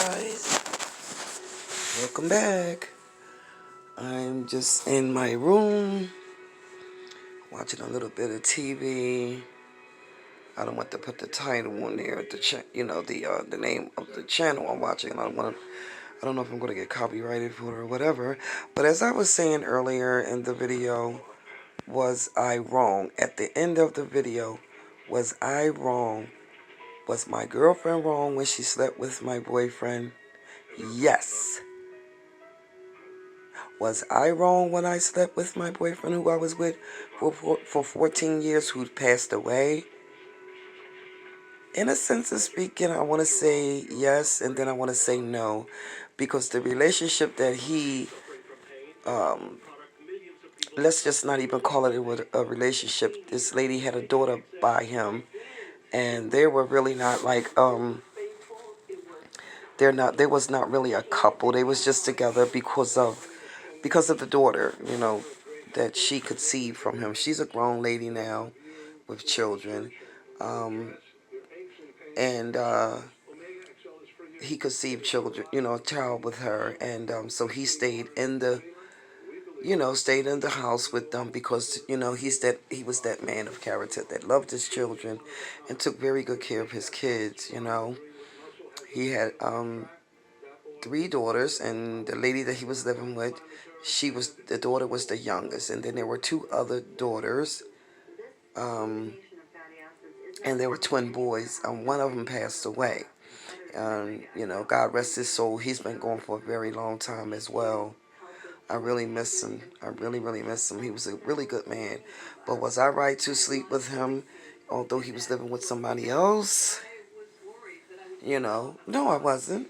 guys, welcome back. I'm just in my room watching a little bit of TV. I don't want to put the title on there, the name of the channel I'm watching. I don't know if I'm going to get copyrighted for it or whatever. But as I was saying earlier in the video, was I wrong? At the end of the video, was I wrong? Was my girlfriend wrong when she slept with my boyfriend? Yes. Was I wrong when I slept with my boyfriend who I was with for 14 years, who passed away? In a sense of speaking, I want to say yes, and then I want to say no. Because the relationship that let's just not even call it a relationship. This lady had a daughter by him, and they were really not like, they was not really a couple. They was just together because of the daughter, that she could see from him. She's a grown lady now with children, and he conceived children, a child with her, and so he stayed in the house with them because he was that man of character that loved his children and took very good care of his kids. He had three daughters, and the lady that he was living with, the daughter was the youngest, and then there were two other daughters, and there were twin boys. One of them passed away. God rest his soul. He's been gone for a very long time as well. I really miss him. I really, really miss him. He was a really good man. But was I right to sleep with him, although he was living with somebody else? No, I wasn't.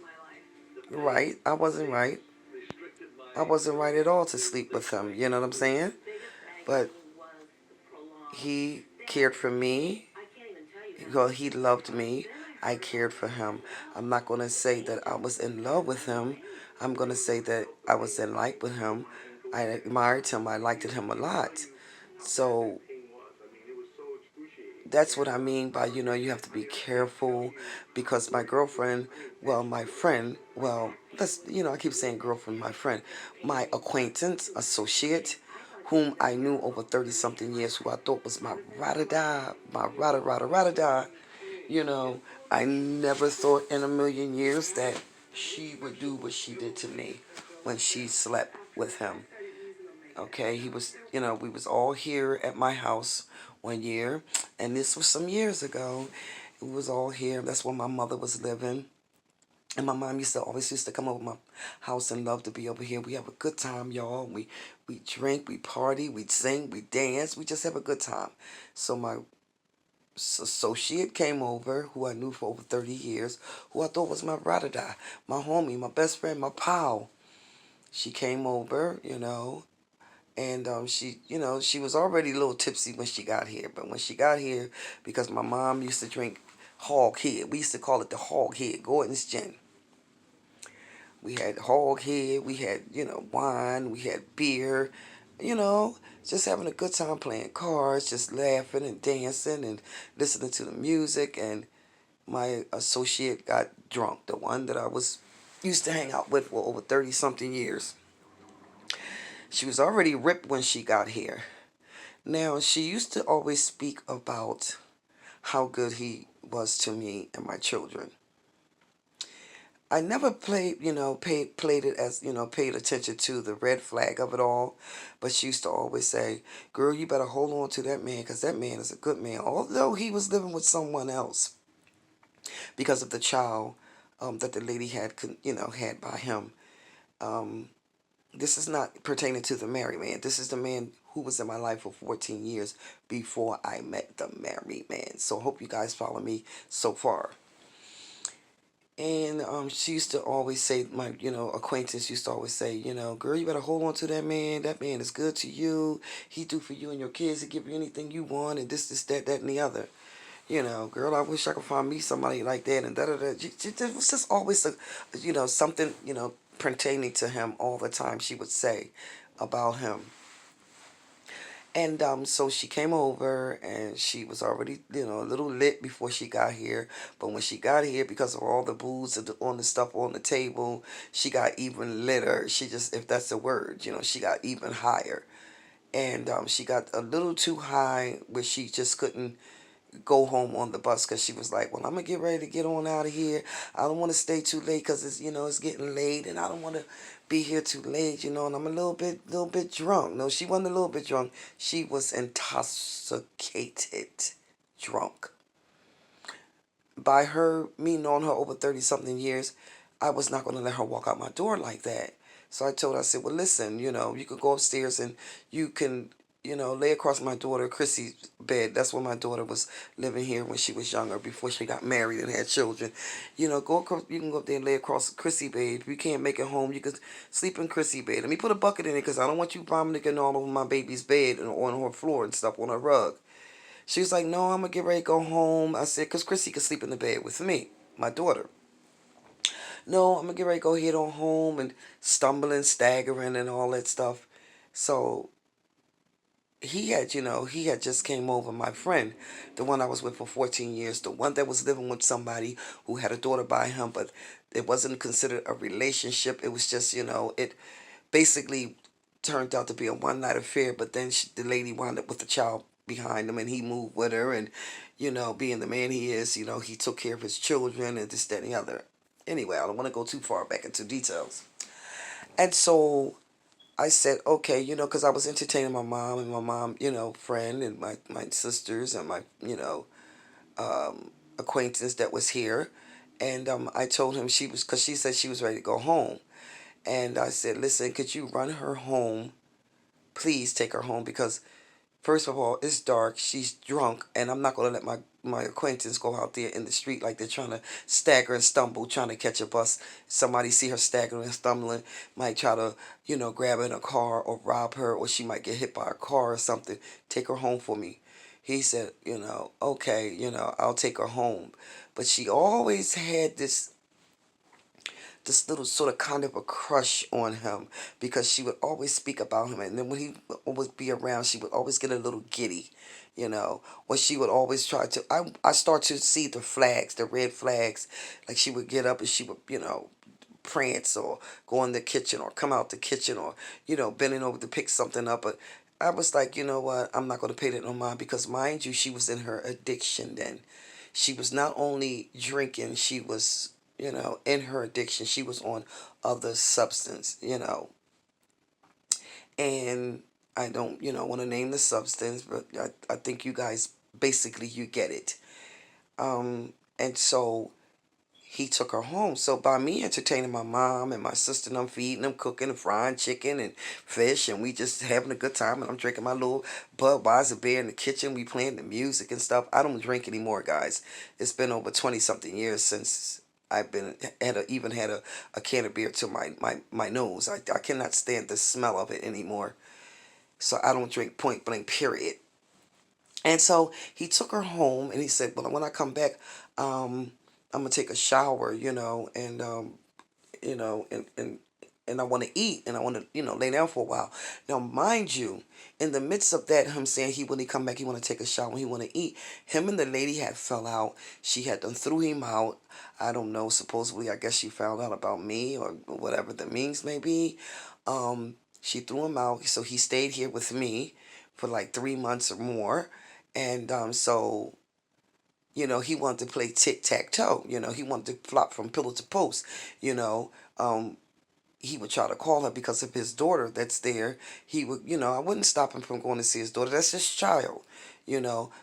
Right. I wasn't right. I wasn't right at all to sleep with him. You know what I'm saying? But he cared for me. Well, he loved me. I cared for him. I'm not going to say that I was in love with him. I'm going to say that I was in like with him. I admired him. I liked him a lot. So that's what I mean by, you have to be careful, because my girlfriend, my friend, I keep saying girlfriend, my friend, my acquaintance, associate, whom I knew over 30-something years, who I thought was my rada-da, my rada-rada-rada-da, I never thought in a million years that she would do what she did to me when she slept with him. Okay, we was all here at my house one year, and this was some years ago. We was all here. That's when my mother was living. And my mom always used to come over my house and love to be over here. We have a good time, y'all. We drink, we party, we sing, we dance. We just have a good time. So my associate came over, who I knew for over 30 years, who I thought was my rada-da, my homie, my best friend, my pal. She came over, and she was already a little tipsy when she got here. But when she got here, because my mom used to drink Hog Head. We used to call it the Hog Head, Gordon's Gin. We had Hog Head, we had, wine, we had beer, just having a good time playing cards, just laughing and dancing and listening to the music. And my associate got drunk, the one that I was used to hang out with for over 30-something years. She was already ripped when she got here. Now, she used to always speak about how good he was to me and my children. I never played it as, paid attention to the red flag of it all. But she used to always say, girl, you better hold on to that man, because that man is a good man. Although he was living with someone else because of the child that the lady had by him. This is not pertaining to the married man. This is the man who was in my life for 14 years before I met the married man. So I hope you guys follow me so far. And she used to always say, my acquaintance used to always say, girl, you better hold on to that man. That man is good to you. He do for you and your kids. He give you anything you want, and this, that, and the other. Girl, I wish I could find me somebody like that, and da-da-da. It was just always, something, pertaining to him all the time she would say about him. And so she came over, and she was already, a little lit before she got here. But when she got here, because of all the booze and on the stuff on the table, she got even litter. She just, if that's a word, she got even higher. And she got a little too high where she just couldn't go home on the bus because she was like, well, I'm gonna get ready to get on out of here. I don't want to stay too late because it's getting late, and I don't want to be here too late, and I'm a little bit drunk. No, she wasn't a little bit drunk. She was intoxicated drunk. By her, me knowing her over 30 something years, I was not going to let her walk out my door like that. So I told her, I said, well, listen, you could go upstairs and you can, lay across my daughter Chrissy's bed. That's where my daughter was living here when she was younger, before she got married and had children. Go across, you can go up there and lay across Chrissy bed. If you can't make it home, you can sleep in Chrissy bed. Let me put a bucket in it because I don't want you vomiting all over my baby's bed and on her floor and stuff, on her rug. She was like, no, I'm going to get ready to go home. I said, because Chrissy could sleep in the bed with me, my daughter. No, I'm going to get ready to go head on home, and stumbling, staggering, and all that stuff. So he had just came over, my friend, the one I was with for 14 years, the one that was living with somebody who had a daughter by him, but it wasn't considered a relationship. It was just, it basically turned out to be a one night affair, but then the lady wound up with the child behind him, and he moved with her, and being the man he is, he took care of his children and this, that, and the other. Anyway, I don't want to go too far back into details. And so I said, okay, because I was entertaining my mom and my mom, friend, and my sisters and my, acquaintance that was here. And I told him because she said she was ready to go home. And I said, listen, could you run her home? Please take her home, because first of all, it's dark. She's drunk, and I'm not going to let my acquaintance go out there in the street like they're trying to stagger and stumble, trying to catch a bus. Somebody see her staggering and stumbling, might try to, grab her in a car or rob her, or she might get hit by a car or something. Take her home for me. He said, okay, I'll take her home. But she always had this little sort of kind of a crush on him, because she would always speak about him, and then when he would be around, she would always get a little giddy, or she would always try to, I start to see the flags, the red flags, like she would get up and she would, prance or go in the kitchen or come out the kitchen, or bending over to pick something up. But I was like, you know what, I'm not going to pay that no mind, because mind you, she was in her addiction then. She was not only drinking, she was, in her addiction, she was on other substance, and I don't, want to name the substance, but I think you guys, basically, you get it. And so he took her home. So by me entertaining my mom and my sister, and I'm feeding them, cooking and frying chicken and fish, and we just having a good time, and I'm drinking my little Budweiser beer in the kitchen. We playing the music and stuff. I don't drink anymore, guys. It's been over 20 something years since I've been even had a can of beer to my nose. I cannot stand the smell of it anymore. So I don't drink, point blank, period. And so he took her home, and he said, well, when I come back, I'm gonna take a shower, and I want to eat, and I want to, lay down for a while. Now, mind you, in the midst of that, him saying when he come back, he want to take a shower, he want to eat. Him and the lady had fell out. She had done threw him out. I don't know. Supposedly, I guess she found out about me, or whatever the means may be. She threw him out, so he stayed here with me for like 3 months or more, and so he wanted to play tic tac toe. He wanted to flop from pillow to post. You know, um, he would try to call her because of his daughter that's there. He would, I wouldn't stop him from going to see his daughter. That's his child,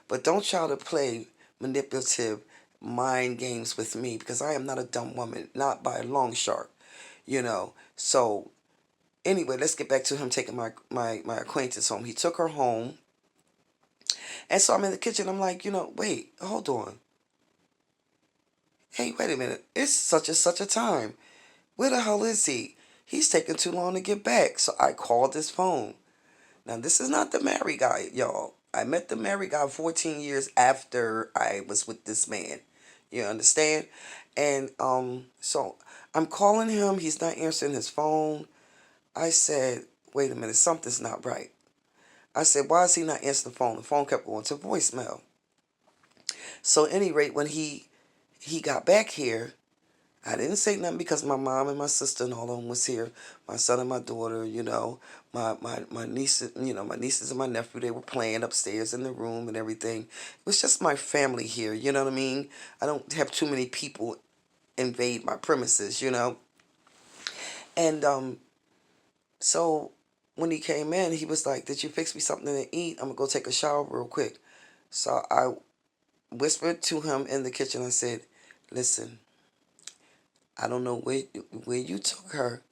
But don't try to play manipulative mind games with me, because I am not a dumb woman, not by a long shot. So anyway, let's get back to him taking my acquaintance home. He took her home, and so I'm in the kitchen. I'm like, wait, hold on. Hey, wait a minute. It's such and such a time. Where the hell is he? He's taking too long to get back. So I called his phone. Now, this is not the married guy, y'all. I met the married guy 14 years after I was with this man. You understand? And so I'm calling him. He's not answering his phone. I said, wait a minute, something's not right. I said, why is he not answering the phone? The phone kept going to voicemail. So at any rate, when he got back here, I didn't say nothing because my mom and my sister and all of them was here. My son and my daughter, my niece, my nieces and my nephew, they were playing upstairs in the room and everything. It was just my family here, you know what I mean? I don't have too many people invade my premises. And so when he came in, he was like, "Did you fix me something to eat? I'm gonna go take a shower real quick." So I whispered to him in the kitchen. I said, "Listen, I don't know where you took her,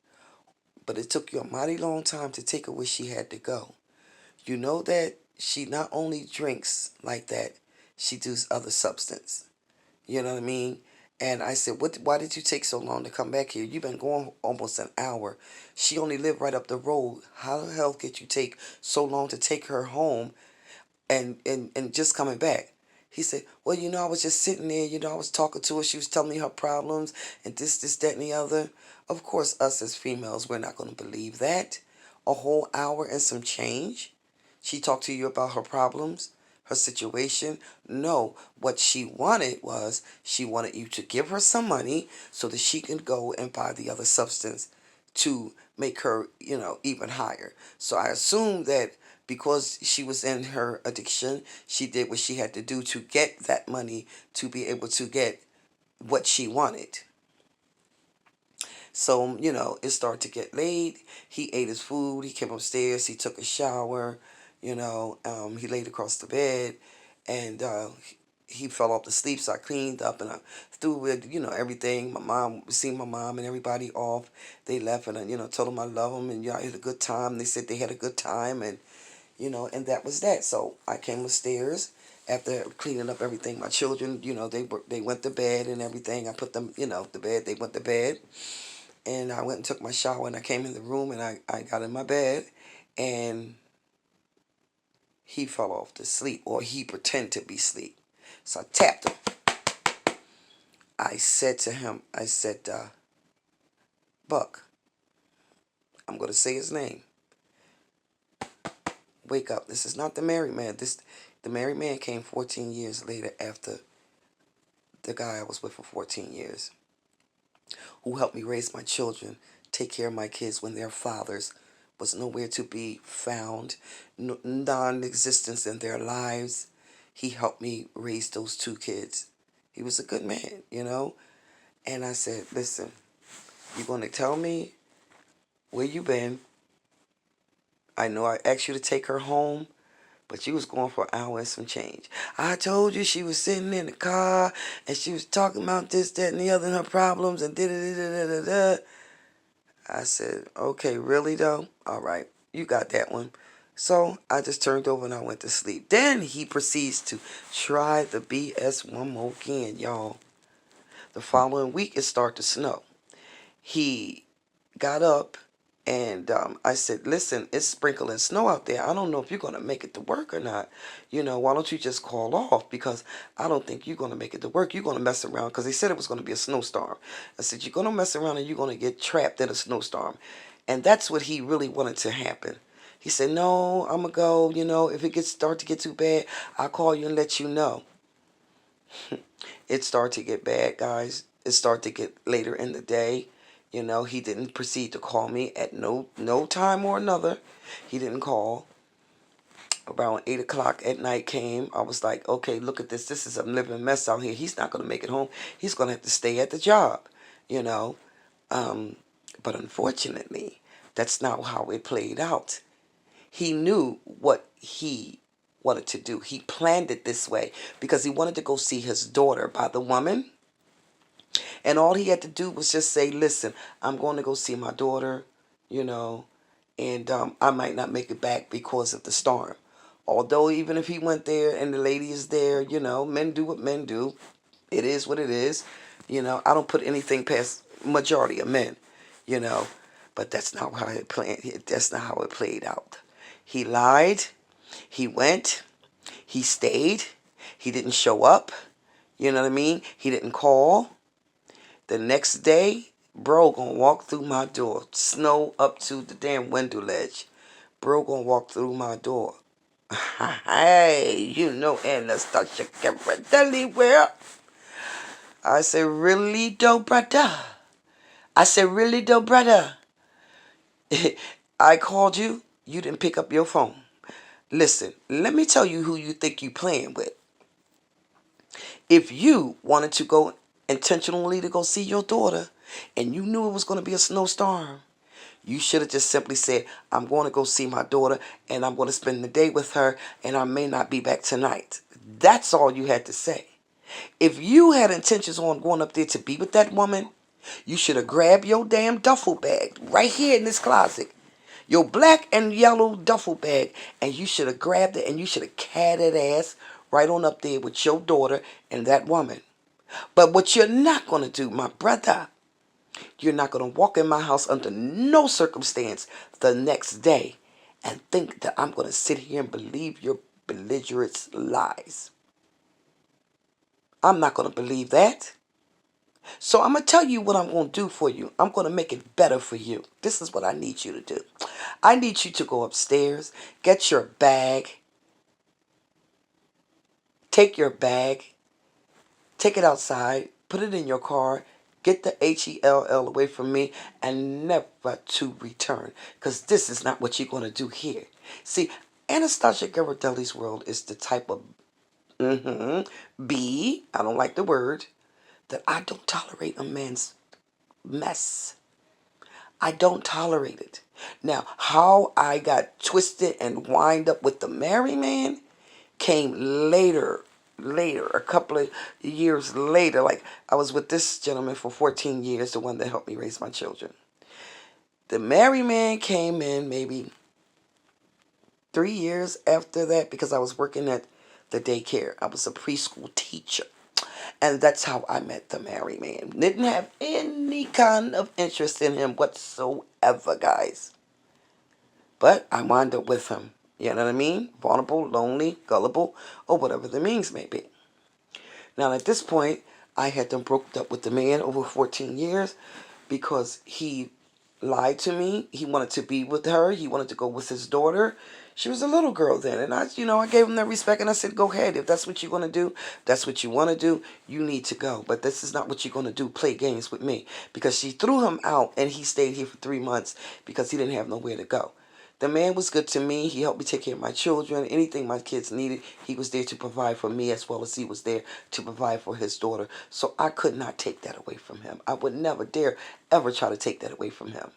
but it took you a mighty long time to take her where she had to go. You know that she not only drinks like that, she does other substance. You know what I mean?" And I said, why did you take so long to come back here? You've been going almost an hour. She only lived right up the road. How the hell could you take so long to take her home and just coming back? He said, well, I was just sitting there, I was talking to her. She was telling me her problems and this, that, and the other. Of course, us as females, we're not going to believe that. A whole hour and some change. She talked to you about her problems, her situation. No, what she wanted was she wanted you to give her some money so that she can go and buy the other substance to make her, even higher. So I assume that because she was in her addiction, she did what she had to do to get that money to be able to get what she wanted. So, it started to get late. He ate his food. He came upstairs. He took a shower. He laid across the bed and he fell off to sleep. So I cleaned up and I threw it, everything. Seen my mom and everybody off. They left and I, told them I love them and y'all had a good time. They said they had a good time and that was that. So I came upstairs after cleaning up everything. My children, they went to bed and everything. I put them, to bed. They went to bed. And I went and took my shower and I came in the room and I got in my bed and he fell off to sleep or he pretended to be asleep. So I tapped him. I said to him, Buck, I'm going to say his name. Wake up. This is not the married man. The married man came 14 years later after the guy I was with for 14 years, who helped me raise my children, take care of my kids when their fathers was nowhere to be found, non-existence in their lives. He helped me raise those two kids. He was a good man. And I said, listen, you're going to tell me where you been. I know I asked you to take her home, but you was going for an hour and some change. I told you she was sitting in the car and she was talking about this, that, and the other and her problems and da-da-da-da-da-da. I said, okay, really though? All right, you got that one. So I just turned over and I went to sleep. Then he proceeds to try the BS one more again, y'all. The following week, it started to snow. He got up and I said, listen, it's sprinkling snow out there. I don't know if you're going to make it to work or not. Why don't you just call off? Because I don't think you're going to make it to work. You're going to mess around because they said it was going to be a snowstorm. I said, you're going to mess around and you're going to get trapped in a snowstorm. And that's what he really wanted to happen. He said, no, I'm going to go. If it start to get too bad, I'll call you and let you know. It started to get bad, guys. It started to get later in the day. He didn't proceed to call me at no time or another. He didn't call. Around 8 o'clock at night came. I was like, okay, look at this. This is a living mess out here. He's not going to make it home. He's going to have to stay at the job, you know. But unfortunately, that's not how it played out. He knew what he wanted to do. He planned it this way because he wanted to go see his daughter by the woman. And all he had to do was just say, listen, I'm going to go see my daughter, you know, and I might not make it back because of the storm. Although even if he went there and the lady is there, men do what men do. It is what it is. I don't put anything past majority of men, you know. But that's not how it played. That's not how it played out. He lied. He went. He stayed. He didn't show up. You know what I mean? He didn't call. The next day, bro gonna walk through my door. Snow up to the damn window ledge. Bro gonna walk through my door. Hey, you know Anastasia Garadelli, well, I said, really though, brother? I said, really though, brother? I called you, you didn't pick up your phone. Listen, let me tell you who you think you playing with. If you wanted to go intentionally to go see your daughter and you knew it was going to be a snowstorm, you should have just simply said, I'm going to go see my daughter and I'm going to spend the day with her and I may not be back tonight. That's all you had to say. If you had intentions on going up there to be with that woman, you should have grabbed your damn duffel bag right here in this closet. Your black and yellow duffel bag, and you should have grabbed it and you should have carried that ass right on up there with your daughter and that woman. But what you're not going to do, my brother, you're not going to walk in my house under no circumstance the next day and think that I'm going to sit here and believe your belligerent lies. I'm not going to believe that. So I'm going to tell you what I'm going to do for you. I'm going to make it better for you. This is what I need you to do. I need you to go upstairs, get your bag, take your bag, take it outside, put it in your car, get the HELL away from me, and never to return. Because this is not what you're going to do here. See, Anastasia Garadelli's world is the type of B, I don't like the word, that I don't tolerate a man's mess. I don't tolerate it. Now, how I got twisted and wind up with the married man came later, a couple of years later. Like, I was with this gentleman for 14 years, the one that helped me raise my children. The married man came in maybe 3 years after that because I was working at the daycare. I was a preschool teacher. And that's how I met the married man. Didn't have any kind of interest in him whatsoever, guys. But I wound up with him. You know what I mean? Vulnerable, lonely, gullible, or whatever the means may be. Now, at this point, I had done broke up with the man over 14 years because he lied to me. He wanted to be with her. He wanted to go with his daughter. She was a little girl then. And I gave him that respect and I said, go ahead. If that's what you're going to do, that's what you want to do, you need to go. But this is not what you're going to do, play games with me. Because she threw him out and he stayed here for 3 months because he didn't have nowhere to go. The man was good to me. He helped me take care of my children. Anything my kids needed, he was there to provide for me as well as he was there to provide for his daughter. So I could not take that away from him. I would never dare ever try to take that away from him.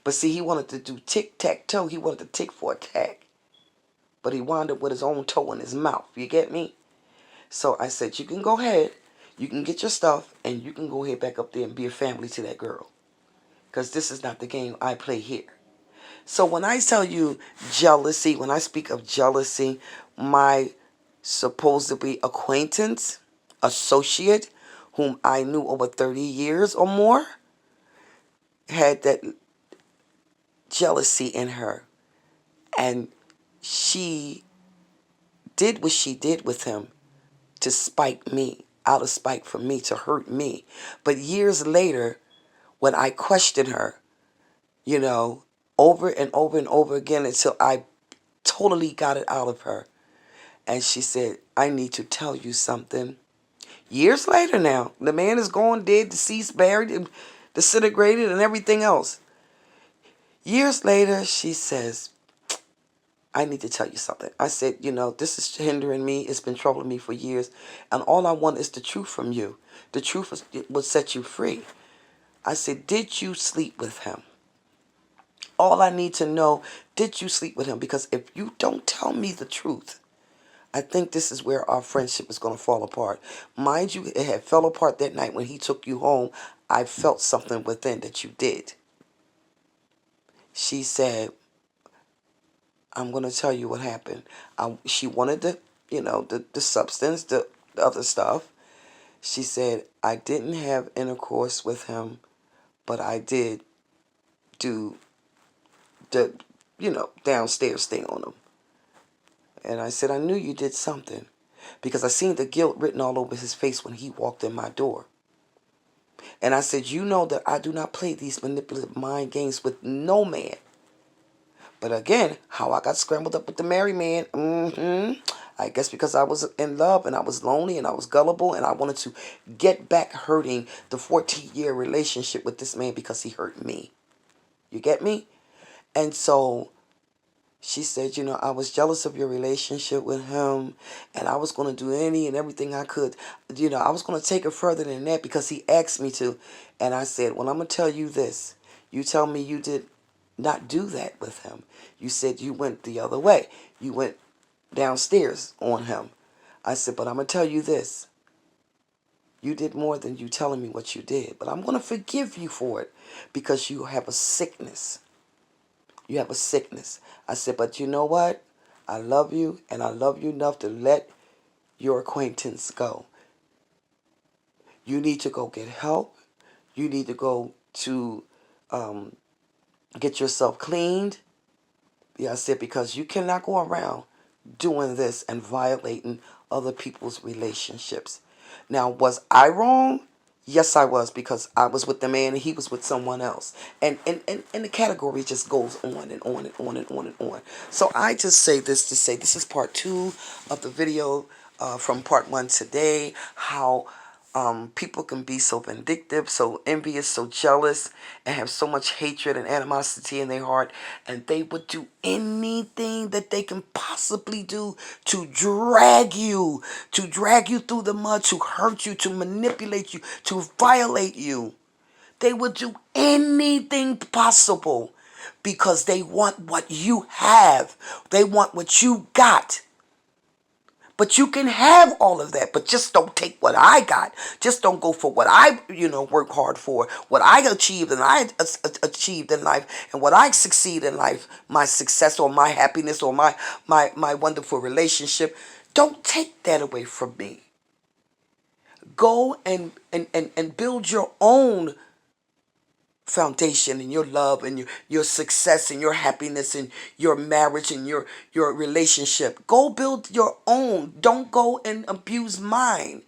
But see, he wanted to do tic-tac-toe. He wanted to tick for a tack. But he wound up with his own toe in his mouth. You get me? So I said, you can go ahead. You can get your stuff and you can go ahead back up there and be a family to that girl. Because this is not the game I play here. So when I tell you jealousy, when I speak of jealousy, my supposedly acquaintance, associate, whom I knew over 30 years or more, had that jealousy in her. And she did what she did with him to spite me, out of spite for me, to hurt me. But years later, when I questioned her, you know, over and over and over again until I totally got it out of her. And she said, I need to tell you something. Years later now, the man is gone, dead, deceased, buried, disintegrated, and everything else. Years later, she says, I need to tell you something. I said, this is hindering me. It's been troubling me for years. And all I want is the truth from you. The truth will set you free. I said, did you sleep with him? All I need to know, did you sleep with him? Because if you don't tell me the truth, I think this is where our friendship is going to fall apart. Mind you, it had fell apart that night when he took you home. I felt something within that you did. She said, I'm going to tell you what happened. She wanted the substance, the other stuff. She said, I didn't have intercourse with him, but I did do the, downstairs thing on him. And I said, I knew you did something because I seen the guilt written all over his face when he walked in my door. And I said, you know that I do not play these manipulative mind games with no man. But again, how I got scrambled up with the married man, I guess because I was in love and I was lonely and I was gullible and I wanted to get back hurting the 14-year relationship with this man because he hurt me. You get me? And so she said, I was jealous of your relationship with him and I was going to do any and everything I could. I was going to take it further than that because he asked me to. And I said, well, I'm going to tell you this. You tell me you did not do that with him. You said you went the other way. You went downstairs on him. I said, but I'm going to tell you this. You did more than you telling me what you did. But I'm going to forgive you for it because you have a sickness. You have a sickness. I said, but you know what? I love you, and I love you enough to let your acquaintance go. You need to go get help. You need to go to get yourself cleaned. Yeah, I said, because you cannot go around doing this and violating other people's relationships. Now, was I wrong? Yes, I was, because I was with the man and he was with someone else. And the category just goes on and on and on and on and on. So I just say this to say this is part two of the video from part one today. How people can be so vindictive, so envious, so jealous, and have so much hatred and animosity in their heart, and they would do anything that they can possibly do to drag you through the mud, to hurt you, to manipulate you, to violate you. They would do anything possible because they want what you have. They want what you got. But you can have all of that, but just don't take what I got. Just don't go for what I, work hard for, what I achieved and achieved in life, and what I succeed in life, my success or my happiness or my wonderful relationship. Don't take that away from me. Go and build your own foundation and your love and your success and your happiness and your marriage and your relationship. Go build your own. Don't go and abuse mine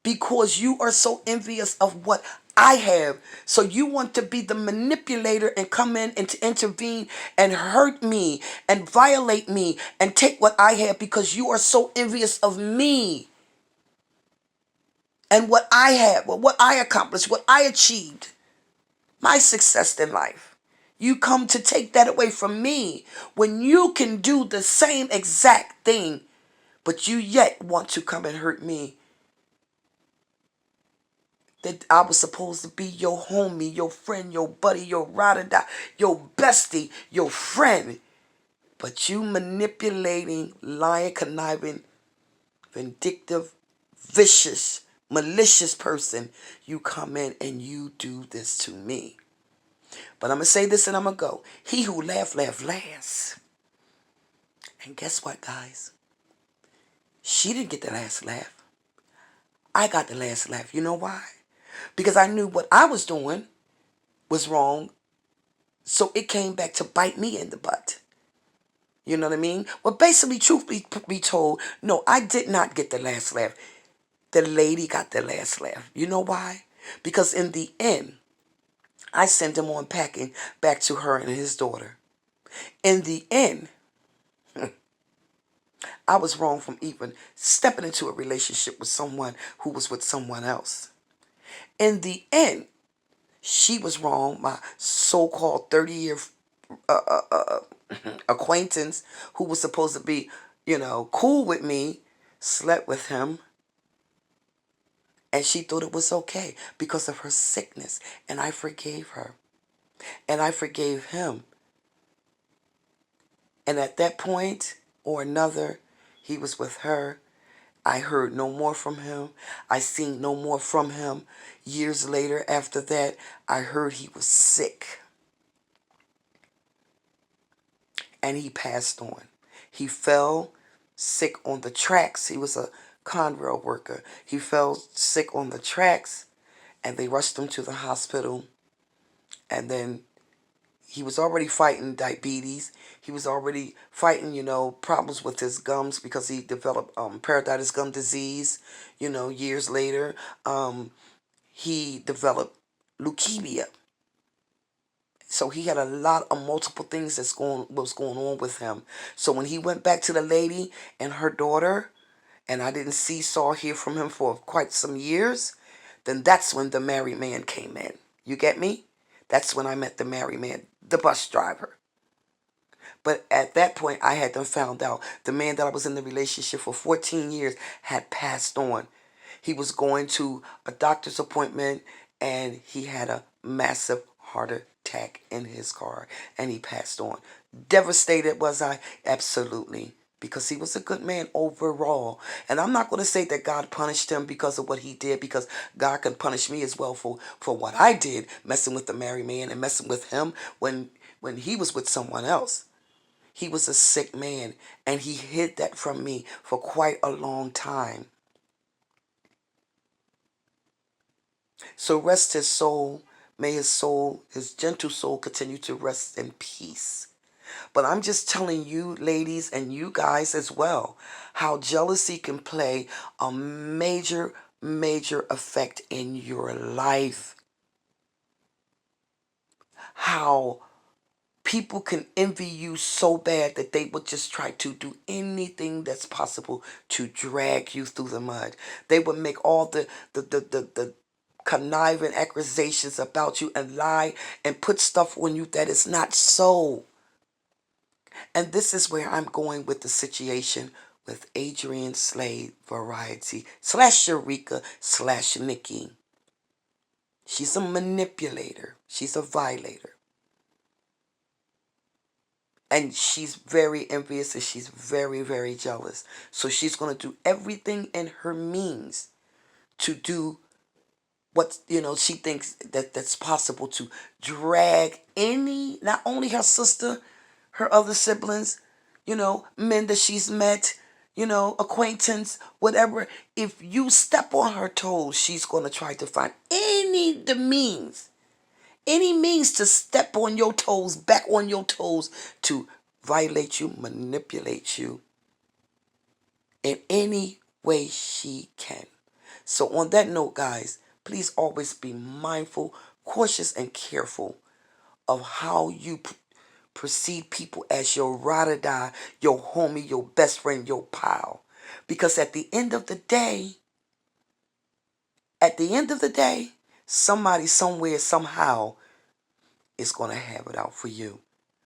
because you are so envious of what I have. So you want to be the manipulator and come in and to intervene and hurt me and violate me and take what I have because you are so envious of me and what I have, what I accomplished, what I achieved. My success in life. You come to take that away from me when you can do the same exact thing, but you yet want to come and hurt me. That I was supposed to be your homie, your friend, your buddy, your ride or die, your bestie, your friend. But you manipulating, lying, conniving, vindictive, vicious, malicious person, you come in and you do this to me. But I'm going to say this and I'm going to go. He who laugh last. And guess what, guys? She didn't get the last laugh. I got the last laugh. You know why? Because I knew what I was doing was wrong. So it came back to bite me in the butt. You know what I mean? Well, basically, truth be told, no, I did not get the last laugh. The lady got the last laugh. You know why? Because in the end, I sent him on packing back to her and his daughter. In the end, I was wrong from even stepping into a relationship with someone who was with someone else. In the end, she was wrong. My so-called 30-year acquaintance who was supposed to be, cool with me, slept with him. And she thought it was okay because of her sickness. And I forgave her. And I forgave him. And at that point or another, he was with her. I heard no more from him. I seen no more from him. Years later, after that, I heard he was sick. And he passed on. He fell sick on the tracks. He was a Conrail worker. He fell sick on the tracks, and they rushed him to the hospital. And then he was already fighting diabetes. He was already fighting, problems with his gums because he developed periodontal gum disease. Years later, he developed leukemia. So he had a lot of multiple things was going on with him. So when he went back to the lady and her daughter, and I didn't saw hear from him for quite some years, then that's when the married man came in. You get me? That's when I met the married man, the bus driver. But at that point, I had found out the man that I was in the relationship for 14 years had passed on. He was going to a doctor's appointment and he had a massive heart attack in his car and he passed on. Devastated was I? Absolutely. Because he was a good man overall. And I'm not going to say that God punished him because of what he did, because God can punish me as well for what I did, messing with the married man and messing with him when he was with someone else. He was a sick man, and he hid that from me for quite a long time. So rest his soul. May his soul, his gentle soul, continue to rest in peace. But I'm just telling you, ladies, and you guys as well, how jealousy can play a major, major effect in your life. How people can envy you so bad that they would just try to do anything that's possible to drag you through the mud. They would make all the conniving accusations about you and lie and put stuff on you that is not so. And this is where I'm going with the situation with Adrian Slade Variety slash Eureka slash Nikki. She's a manipulator. She's a violator. And she's very envious and she's very, very jealous. So she's going to do everything in her means to do what, she thinks that's possible to drag not only her sister, her other siblings, men that she's met, acquaintance, whatever. If you step on her toes, she's going to try to find any means to step on your toes, back on your toes, to violate you, manipulate you in any way she can. So on that note, guys, please always be mindful, cautious, and careful of how you perceive people as your ride or die, your homie, your best friend, your pal. Because at the end of the day, somebody somewhere somehow is going to have it out for you.